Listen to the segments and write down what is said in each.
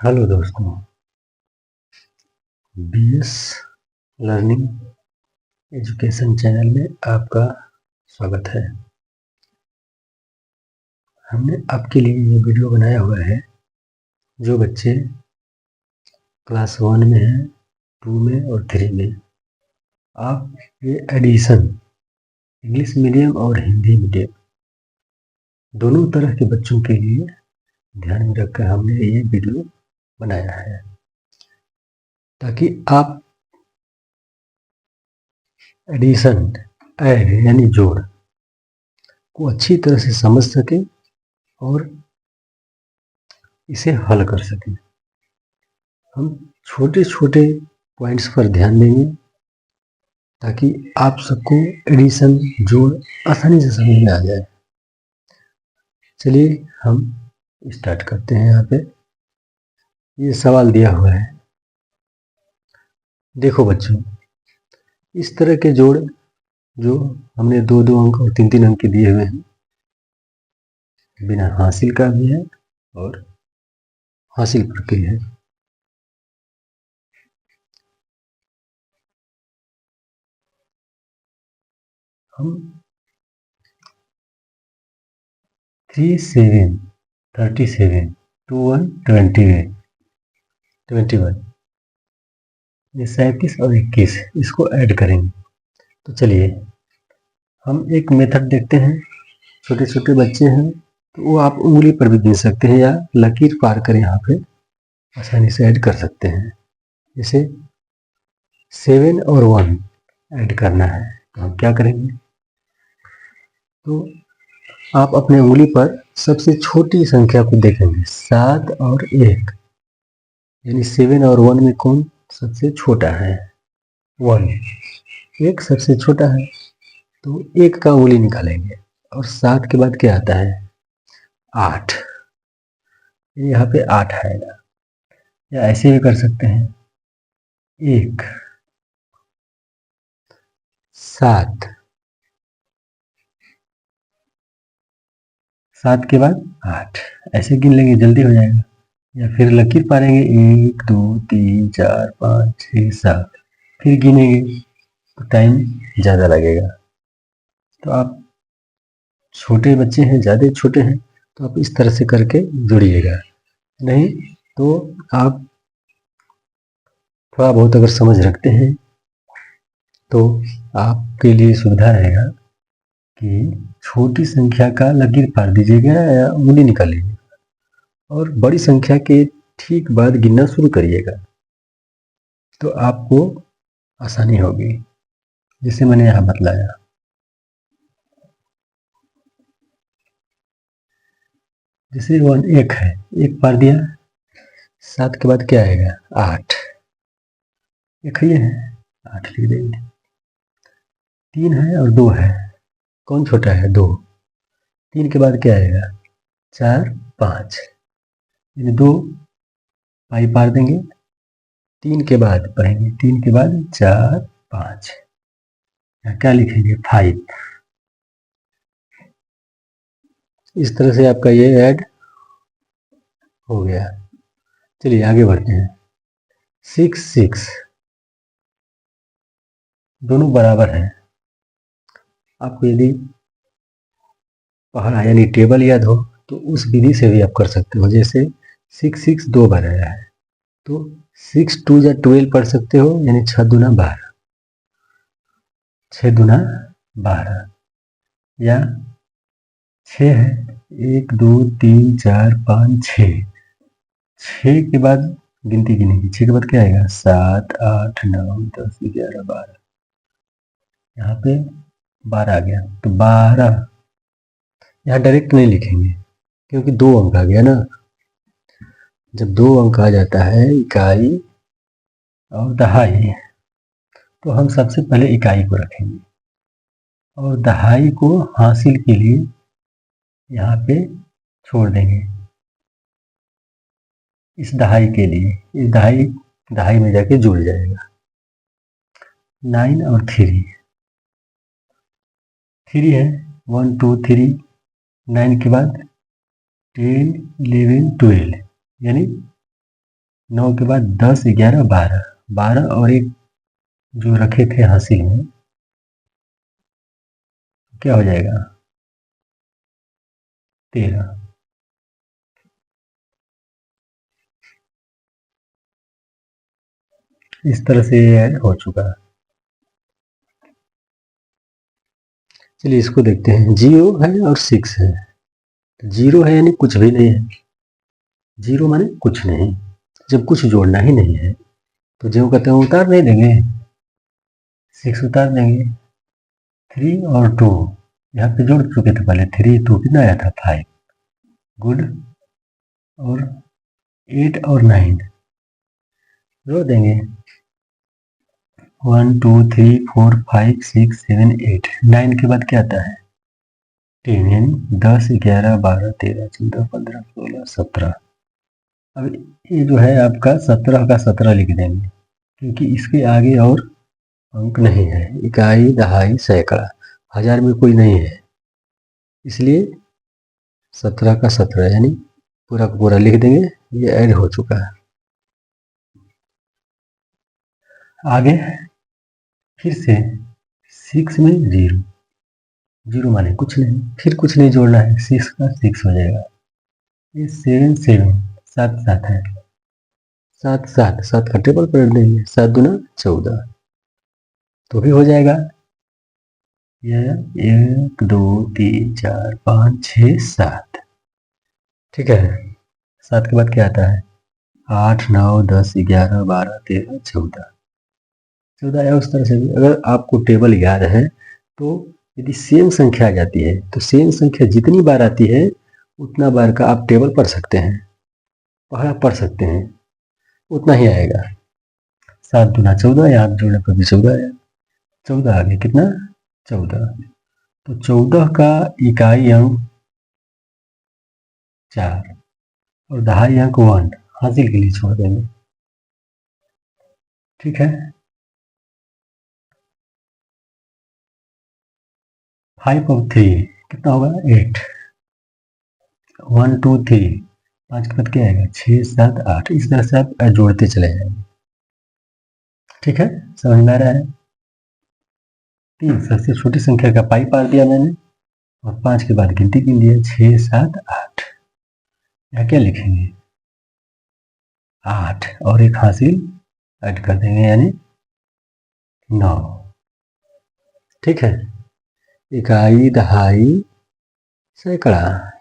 Hello दोस्तों, BS learning education channel में आपका स्वागत है। हमने आपके लिए ये वीडियो बनाया हुआ है। जो बच्चे क्लास 1 में हैं, 2 में और 3 में, आप ये एडिशन इंग्लिश मीडियम और हिंदी मीडियम दोनों तरह के बच्चों के लिए ध्यान में रखकर हमने ये वीडियो बनाया है, ताकि आप एडिशन ऐड यानी जोड़ को अच्छी तरह से समझ सकें और इसे हल कर सकें। हम छोटे छोटे पॉइंट्स पर ध्यान देंगे ताकि आप सबको एडिशन जोड़ आसानी से समझ में आ जाए। चलिए हम स्टार्ट करते हैं। यहाँ पे ये सवाल दिया हुआ है। देखो बच्चों, इस तरह के जोड़ जो हमने 2-2 अंक और 3-3 अंक के दिए हुए हैं, बिना हासिल का भी है और हासिल पर के है। हम 3, 7, 37, 2, 1, 21, ये 37 और 21 इसको ऐड करेंगे। तो चलिए हम एक मेथड देखते हैं। छोटे छोटे बच्चे हैं तो वो आप उंगली पर भी गिन सकते हैं या लकीर पार कर यहाँ पे आसानी से ऐड कर सकते हैं। जैसे 7 और 1 ऐड करना है तो हम क्या करेंगे, तो आप अपने उंगली पर सबसे छोटी संख्या को देखेंगे, 7 और 1, यानी 7 और 1 में कौन सबसे छोटा है? 1, 1 सबसे छोटा है तो 1 का उंगली निकालेंगे और 7 के बाद क्या आता है? 8, यहाँ पे 8 आएगा। या ऐसे भी कर सकते हैं, 1, 7, 7 के बाद 8, ऐसे गिन लेंगे, जल्दी हो जाएगा। या फिर लकीर पारेंगे, 1, 2, 3, 4, 5, 6, 7, फिर गिनेंगे तो टाइम ज़्यादा लगेगा। तो आप छोटे बच्चे हैं, ज़्यादा छोटे हैं, तो आप इस तरह से करके जुड़िएगा। नहीं तो आप थोड़ा बहुत अगर समझ रखते हैं तो आपके लिए सुविधा रहेगा कि छोटी संख्या का लकीर पार दीजिएगा या उंगली निकाल लीजिएगा और बड़ी संख्या के ठीक बाद गिनना शुरू करिएगा, तो आपको आसानी होगी, जिसे मैंने यहाँ बतलाया। जैसे 1 1 है, 1 पार दिया, 7 के बाद क्या आएगा? 8, एक ये है, 8 लिख देंगे। 3 है और 2 है, कौन छोटा है? 2, 3 के बाद क्या आएगा? 4, 5, यानी 2 पाई पार देंगे, 3 के बाद पढ़ेंगे, 3 के बाद 4, 5, यहाँ क्या लिखेंगे? 5। इस तरह से आपका ये ऐड हो गया। चलिए आगे बढ़ते हैं। 6 6 दोनों बराबर हैं। आपको यदि पहाड़ा यानी टेबल याद हो तो उस विधि से भी आप कर सकते हो। जैसे 6 6 2 बार आया है तो 6 2 या 12 पढ़ सकते हो, यानी 6 दूना 12, 6 दूना 12, या 6 है, 1 2 3 4 5 6, 6 के बाद गिनती गिनेंगे, 6 के बाद क्या आएगा? 7 8 9 10 11 12, यहाँ पे 12 आ गया तो 12 यहाँ डायरेक्ट नहीं लिखेंगे क्योंकि 2 अंक आ गया ना। जब 2 अंक आ जाता है, इकाई और दहाई, तो हम सबसे पहले इकाई को रखेंगे और दहाई को हासिल के लिए यहाँ पे छोड़ देंगे। इस दहाई के लिए, इस दहाई दहाई में जाके जुड़ जाएगा। 9 और 3, 3 है, 1 2 3, 9 के बाद 10 11 12, यानी 9 के बाद 10, 11, 12, 12 और एक जो रखे थे हासिल में, क्या हो जाएगा? 13। इस तरह से ये ऐड हो चुका है। चलिए इसको देखते हैं। 0 है और 6 है। 0 है यानी कुछ भी नहीं है। 0 माने कुछ नहीं। जब कुछ जोड़ना ही नहीं है तो जो कहते हैं उतार नहीं देंगे, 6 उतार देंगे। 3 और 2 यहाँ पे जोड़ चुके थे पहले। 3 2 कितना आया था? 5। गुड। और 8 और 9 जोड़ देंगे। 1 2 3 4 5 6 7 8। 9 के बाद क्या आता है? 10 यानी 10 11 12 13 14 15 16 17। अब ये जो है आपका 17 का 17 लिख देंगे, क्योंकि इसके आगे और अंक नहीं है। इकाई, दहाई, सैकड़ा, हजार में कोई नहीं है, इसलिए 17 का 17 यानी पूरा का पूरा लिख देंगे। ये ऐड हो चुका है। आगे फिर से 6 में 0, 0 माने कुछ नहीं, फिर कुछ नहीं जोड़ना है, 6 का 6 हो जाएगा। ये 7 7 7 7 है। 7 7 7 का टेबल पर रख देंगे। 7 दूना 14 तो भी हो जाएगा। यह 1 2 3 4 5 6 7। ठीक है। 7 के बाद क्या आता है? 8 9 10 11 12 13 14। 14 है। उस तरह से भी अगर आपको टेबल याद है तो यदि सेम संख्या आ जाती है तो सेम संख्या जितनी बार आती है उतना बार का आप टेबल पढ़ सकते हैं, पढ़ा पढ़ सकते हैं, उतना ही आएगा। 7 दूना 14, यहाँ जोड़ने पर भी 14 आया। 14 आ गया कितना? 14। तो 14 का इकाई अंक 4 और दहाई अंक 1 हासिल के लिए छोड़ देंगे। ठीक है। 5 और 3 कितना होगा? 8। 1 2 3 5 के बाद क्या आएगा? 6 7 8। इस तरह से आप जोड़ते चले जाएंगे। ठीक है, समझ में आ रहा है? 3 सबसे छोटी संख्या का पाई पार दिया मैंने और 5 के बाद गिनती गिन लिया। 6 7 8। यहाँ क्या लिखेंगे? 8 और एक हासिल ऐड कर देंगे यानी 9। ठीक है। इकाई, दहाई, सैकड़ा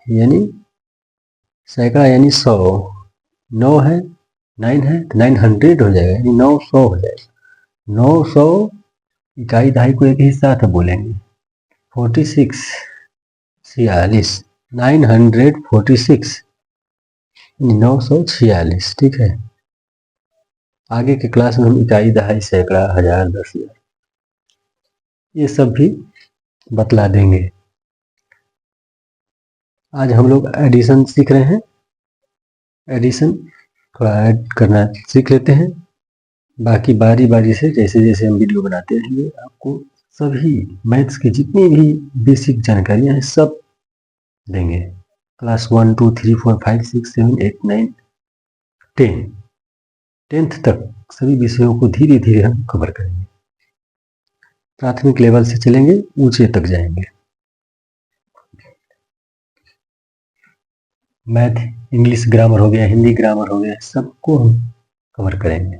यानी सैकड़ा यानी 100। 9 है, 9 है तो 900 हो जाएगा यानी 900 हो जाएगा। 900 इकाई दहाई को एक ही साथ बोलेंगे। 46 46 946 946। ठीक है। आगे के क्लास में हम इकाई, दहाई, सैकड़ा, हजार, 10,000 ये सब भी बतला देंगे। आज हम लोग एडिशन सीख रहे हैं। एडिशन थोड़ा ऐड करना सीख लेते हैं। बाकी बारी बारी से जैसे जैसे हम वीडियो बनाते रहेंगे आपको सभी मैथ्स की जितनी भी बेसिक जानकारियां हैं सब देंगे। क्लास 1 2 3 4 5 6 7 8 9 10 10th तक सभी विषयों को धीरे धीरे हम कवर करेंगे। प्राथमिक लेवल से चलेंगे, ऊंचे तक जाएंगे। मैथ, इंग्लिश ग्रामर हो गया, हिंदी ग्रामर हो गया, सबको हम कवर करेंगे।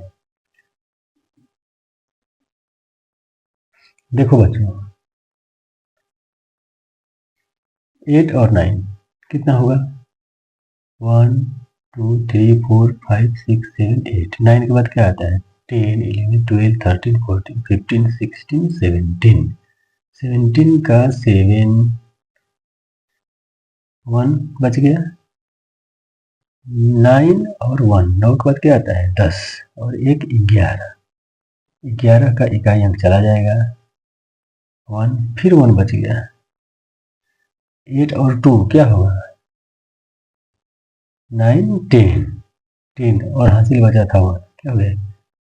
देखो बच्चों, 8 और 9 कितना होगा? 1 2 3 4 5 6 7 8। 9 के बाद क्या आता है? 10 11 12 13 14 15 16 17। 17 का 7 1 बच गया। 9 और 1, 9 के बाद क्या आता है? 10 और एक 11। 11 का इकाई अंक चला जाएगा 1, फिर 1 बच गया। 8 और 2 क्या होगा? 9 10 10 और हासिल बचा था 1, क्या हो गया?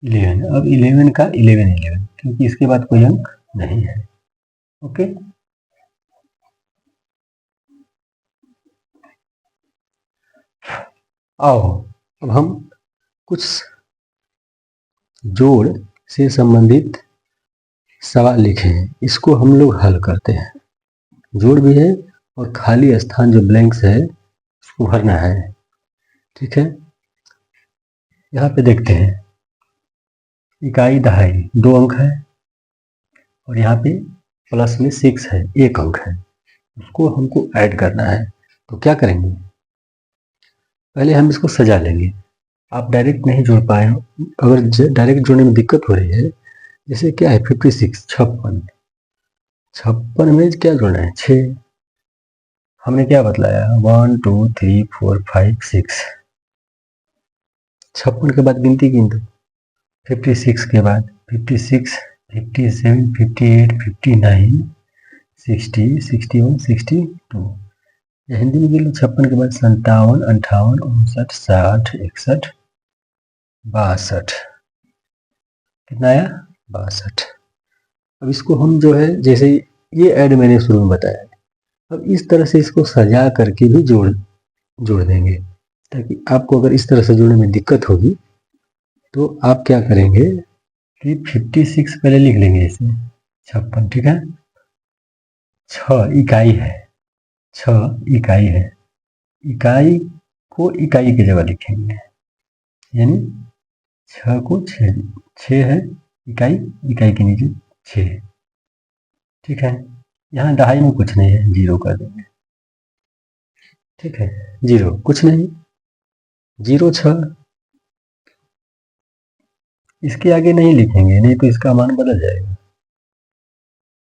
11। अब 11 का 11 11 क्योंकि इसके बाद कोई अंक नहीं है। ओके। आओ अब हम कुछ जोड़ से संबंधित सवाल लिखे हैं, इसको हम लोग हल करते हैं। जोड़ भी है और खाली स्थान जो ब्लैंक्स है उसको भरना है। ठीक है, यहाँ पे देखते हैं इकाई दहाई 2 अंक है और यहाँ पे प्लस में 6 है, 1 अंक है, उसको हमको ऐड करना है। तो क्या करेंगे, पहले हम इसको सजा लेंगे। आप डायरेक्ट नहीं जोड़ पाए हो, अगर डायरेक्ट जोड़ने में दिक्कत हो रही है, जैसे क्या है 56 56 में क्या जोड़ना है 6। हमने क्या बतलाया 1 2 3 4 5 6, 56 के बाद गिनती गिन दो। 56 के बाद 56 57 58 59 60 61 62, या हिंदी में गिन लो 56 के बाद 57 58 59 60 61 62, कितना आया 62। अब इसको हम जो है, जैसे ये ऐड मैंने शुरू में बताया, अब इस तरह से इसको सजा करके भी जोड़ देंगे, ताकि आपको अगर इस तरह से जोड़ने में दिक्कत होगी तो आप क्या करेंगे कि 56 पहले लिख लेंगे इसे 56, ठीक है। 6 इकाई है, 6 इकाई है, इकाई को इकाई की जगह लिखेंगे, यानी 6 को 6 है, इकाई के नीचे 6, ठीक है। यहाँ दहाई में कुछ नहीं है, 0 कर देंगे, ठीक है। 0 कुछ नहीं, 0 6, इसके आगे नहीं लिखेंगे, नहीं तो इसका मान बदल जाएगा,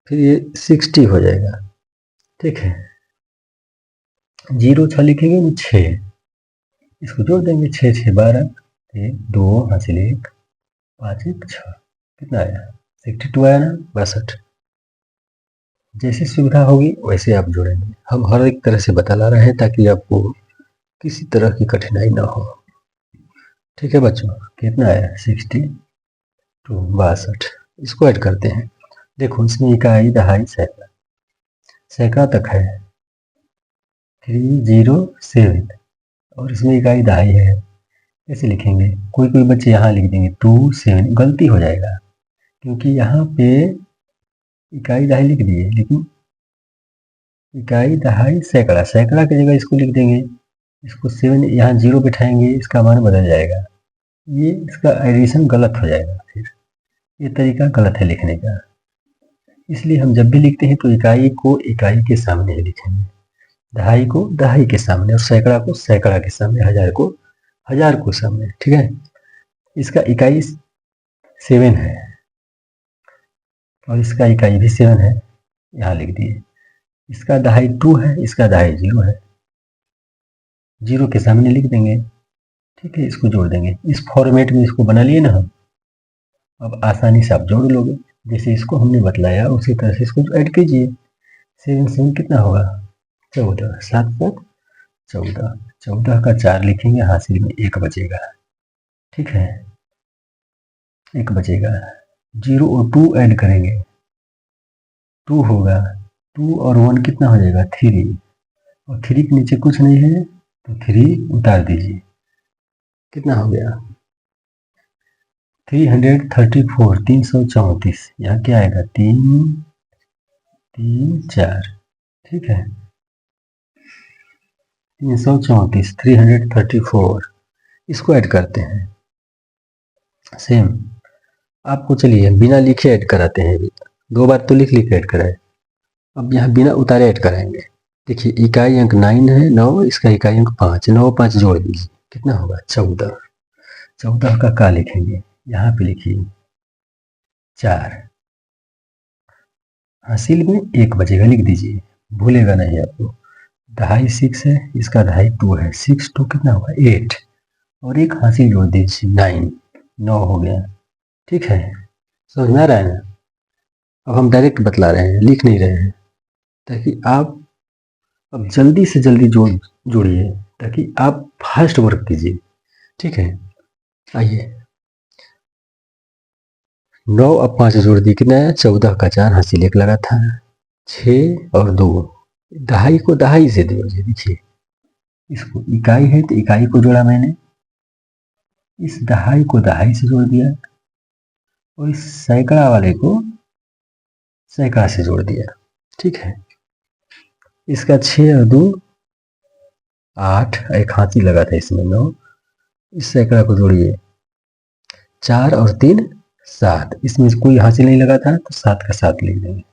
फिर ये 60 हो जाएगा, ठीक है। 0 6 लिखेंगे ना 6, इसको जोड़ देंगे 6 6 12, 2 हासिल 1 5 1 6, कितना आया 62 आया ना 62। जैसी सुविधा होगी वैसे आप जोड़ेंगे, हम हर एक तरह से बता ला रहे हैं ताकि आपको किसी तरह की कठिनाई ना हो, ठीक है बच्चों। कितना आया 62 62, इसको ऐड करते हैं। देखो इसमें इकाई दहाई सैकड़ा, सैकड़ा तक है 307, और इसमें इकाई दहाई है, कैसे लिखेंगे, कोई बच्चे यहाँ लिख देंगे 27, गलती हो जाएगा क्योंकि यहाँ पे इकाई दहाई लिख दिए, लेकिन इकाई दहाई सैकड़ा, सैकड़ा की जगह इसको लिख देंगे, इसको 7 यहाँ 0 बिठाएंगे, इसका मान बदल जाएगा, ये इसका एडिशन गलत हो जाएगा, फिर ये तरीका गलत है लिखने का। इसलिए हम जब भी लिखते हैं तो इकाई को इकाई के सामने ही लिखेंगे, दहाई को दहाई के सामने, और सैकड़ा को सैकड़ा के सामने, हजार को हजार को सामने, ठीक है। इसका इकाई 7 है और इसका इकाई भी 7 है, यहाँ लिख दिए। इसका दहाई 2 है, इसका दहाई 0 है, 0 के सामने लिख देंगे, ठीक है। इसको जोड़ देंगे, इस फॉर्मेट में इसको बना लिए ना हम, अब आसानी से आप जोड़ लोगे, जैसे इसको हमने बतलाया उसी तरह से इसको ऐड कीजिए। 7 7 कितना होगा 14, 7 7 14, 14 का 4 लिखेंगे, हासिल में 1 बचेगा, ठीक है, 1 बचेगा। 0 और 2 ऐड करेंगे, 2 होगा, 2 और 1 कितना हो जाएगा 3, और 3 के नीचे कुछ नहीं है तो 3 उतार दीजिए, कितना हो गया 334, 334, यहाँ क्या आएगा 3 3 4, ठीक है 334, 334, इसको ऐड करते हैं। सेम आपको चलिए बिना लिखे ऐड कराते हैं, 2 बार तो लिख ऐड कराए, अब यहाँ बिना उतारे ऐड कराएंगे। देखिए इकाई अंक 9 है, 9, इसका इकाई अंक 5, 9 5 जोड़ दीजिए, कितना होगा 14, 14 का क्या लिखेंगे, यहाँ पे लिखिए 4, हासिल में 1 बचेगा, लिख दीजिए, भूलेगा नहीं आपको। दहाई 6 है, इसका दहाई 2 है, 6 2 कितना होगा 8, और 1 हासिल जोड़ दीजिए 9, 9 हो गया, ठीक है। समझ में आ रहा है ना। अब हम डायरेक्ट बतला रहे हैं, लिख नहीं रहे हैं, ताकि आप अब जल्दी से जल्दी जोड़िए, ताकि आप फास्ट वर्क कीजिए, ठीक है। आइए 9 और 5 जोड़ दिए, कितना है 14 का 4, हासिल 1 लगा था, 6 और 2, दहाई को दहाई से जोड़िए। देखिए इसको इकाई है तो इकाई को जोड़ा मैंने, इस दहाई को दहाई से जोड़ दिया और इस सैकड़ा वाले को सैकड़ा से जोड़ दिया। ठीक है, इसका 6 और 2 8, एक हाथी लगा था इसमें 9, इस सैकड़ा को जोड़िए 4 और 3 7, इसमें कोई हाथी नहीं लगा था तो 7 का 7 लिख देंगे।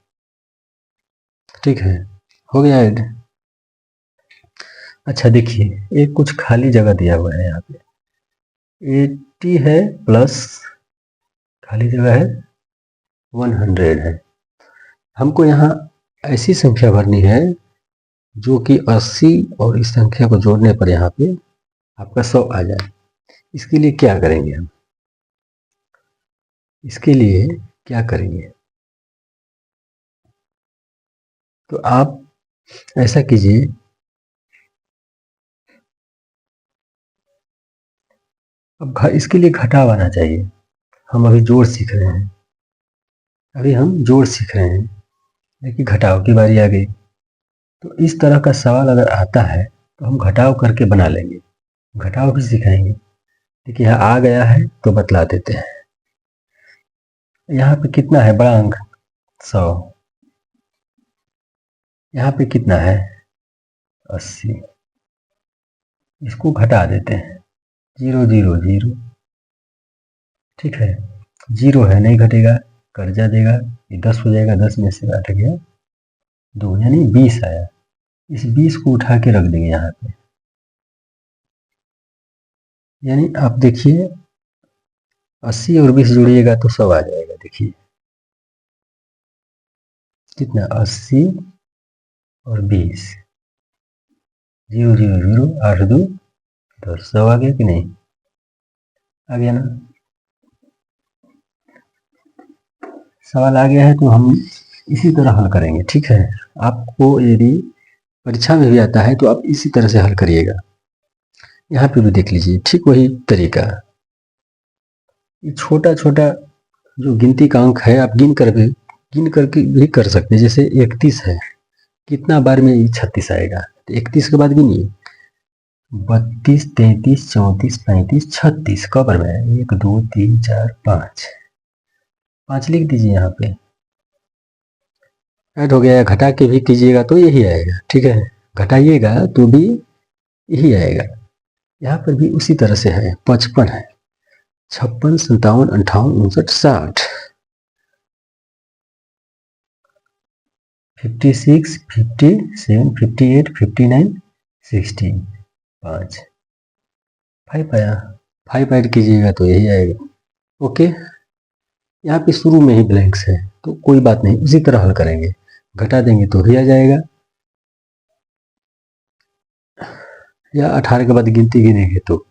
ठीक है, हो गया ऐड। अच्छा देखिए, एक कुछ खाली जगह दिया हुआ है यहाँ पे, 80 है प्लस खाली जगह है 100 है। हमको यहाँ ऐसी संख्या भरनी है जो कि 80 और इस संख्या को जोड़ने पर यहाँ पे आपका 100 आ जाए। इसके लिए क्या करेंगे हम? इसके लिए क्या करेंगे तो आप ऐसा कीजिए, अब इसके लिए घटाव आना चाहिए। हम अभी जोड़ सीख रहे हैं, लेकिन घटाव की बारी आ गई। तो इस तरह का सवाल अगर आता है तो हम घटाव करके बना लेंगे, घटाव भी सिखाएंगे। देखिए यहाँ आ गया है तो बतला देते हैं। यहाँ पे कितना है बड़ा अंक 100, यहाँ पे कितना है 80, इसको घटा देते हैं 0 0 0। ठीक है, 0 है नहीं घटेगा, कर्जा देगा, ये 10 हो जाएगा, 10 में से 8 गया 2 यानी 20 आया। इस 20 को उठा के रख देंगे यहाँ पे, यानी आप देखिए 80 और 20 जोड़िएगा तो 100 आ जाएगा। देखिए कितना 80 और 20, 0 0 0 8 2 10, 100 आ गया कि नहीं? आ गया ना? सवाल आ गया है तो हम इसी तरह हल करेंगे। ठीक है, आपको यदि परीक्षा में भी आता है तो आप इसी तरह से हल करिएगा। यहाँ पे भी देख लीजिए, ठीक वही तरीका। ये छोटा छोटा जो गिनती का अंक है आप गिन करके भी कर सकते हैं। जैसे 31 है, कितना बार में ये 36 आएगा? तो 31 के बाद गिनिए 32 33 34 35 36, कब बार में? 1 2 3 4 5 लिख दीजिए यहाँ पे, ऐड हो गया। घटा के भी कीजिएगा तो यही आएगा। ठीक है, घटाइएगा तो भी यही आएगा। यहाँ पर भी उसी तरह से है, 55 है, 56 57 58 59 60, 56 57 58 59 60, 5 आया, 5 ऐड कीजिएगा तो यही आएगा। ओके, यहाँ पे शुरू में ही ब्लैंक्स है तो कोई बात नहीं, उसी तरह हल करेंगे, घटा देंगे तो ही आ जाएगा, या 18 के बाद गिनती गिनेंगे तो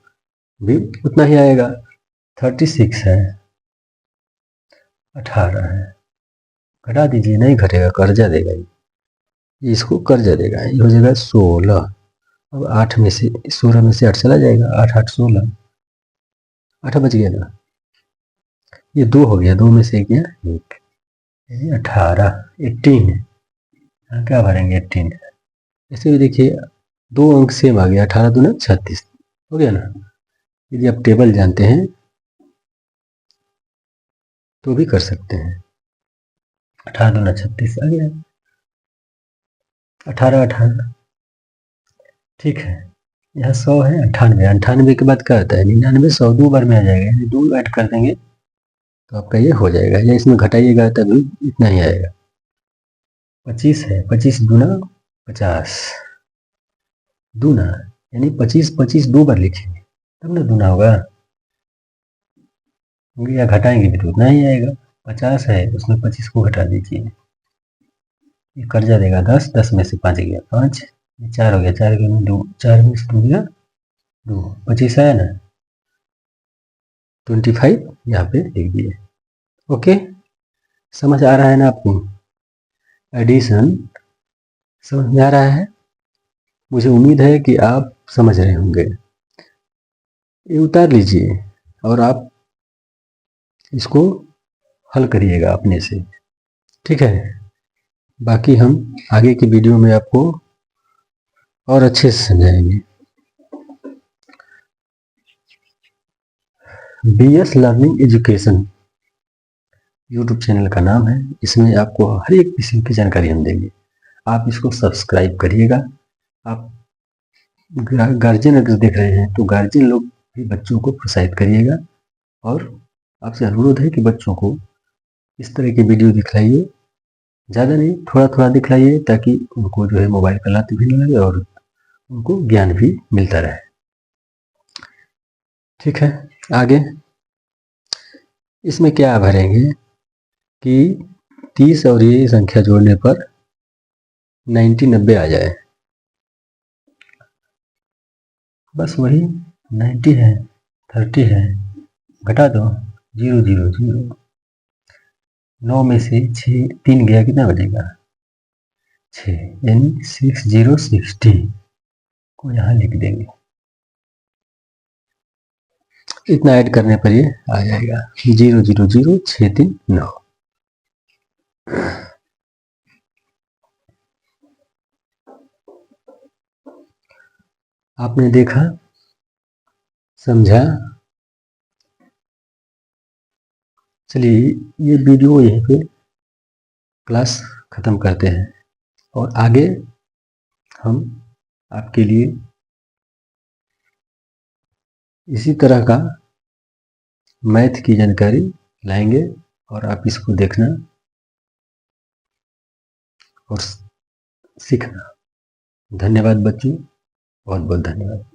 भी उतना ही आएगा। 36 है, 18 है, घटा दीजिए, नहीं घटेगा, कर्जा देगा ये, इसको कर्जा देगा, ये हो जाएगा 16। अब 8 में से 16 में से 8 चला जाएगा, 8 8 16, 8 बच गया ना, ये 2 हो गया, 2 में से 1 गया 1, 18 18, यहाँ क्या भरेंगे 18। ऐसे भी देखिए 2 अंक सेम आ गया, 18 दूना 36 हो गया ना। यदि आप टेबल जानते हैं तो भी कर सकते हैं, 18 दूना 36 आ गया, 18 18। ठीक है, यहाँ 100 है, 98, 98 के बाद क्या आता है 99, 100 2 बार में आ जाएगा, यानी 2 ऐड कर देंगे तो आपका ये हो जाएगा, या इसमें घटाइएगा तभी इतना ही आएगा। 25 है, 25 दूना 50, दूना यानी 25 25 2 बार लिखेंगे तब ना दूना होगा, या घटाएंगे भी तो उतना ही आएगा। 50 है, उसमें 25 को घटा दीजिए, ये कर्जा देगा 10, 10 में से 5 गया 5, ये 4 हो गया, 4 के में 2, 4 में से 2 गया 2, 25 आया ना, 25 यहाँ पे लिख दिए। ओके, समझ आ रहा है ना आपको? एडिशन समझ में आ रहा है? मुझे उम्मीद है कि आप समझ रहे होंगे। ये उतार लीजिए और आप इसको हल करिएगा अपने से। ठीक है, बाकी हम आगे की वीडियो में आपको और अच्छे से समझाएंगे। BS learning education YouTube channel का नाम है। इसमें आपको हर एक किस्म की जानकारी हम देंगे। आप इसको सब्सक्राइब करिएगा। आप गार्जियन अगर देख रहे हैं तो गार्जियन लोग भी बच्चों को प्रोत्साहित करिएगा, और आपसे अनुरोध है कि बच्चों को इस तरह की वीडियो दिखलाइए, ज़्यादा नहीं, थोड़ा थोड़ा दिखलाइए, ताकि उनको जो है मोबाइल का लत भी न लगे और उनको ज्ञान भी मिलता रहे। ठीक है, आगे इसमें क्या भरेंगे कि 30 और ये संख्या जोड़ने पर 90 आ जाए। बस वही 90 है, 30 है, घटा दो 0 0 0। 9 में से 3 गया, कितना बचेगा? 6, यानी 6060 को यहाँ लिख देंगे। इतना ऐड करने पर ये आ जाएगा 0 0 0 6 3 9। आपने देखा, समझा। चलिए ये वीडियो यहीं पे क्लास ख़त्म करते हैं, और आगे हम आपके लिए इसी तरह का मैथ की जानकारी लाएंगे, और आप इसको देखना और सीखना। धन्यवाद बच्चों, बहुत बहुत धन्यवाद।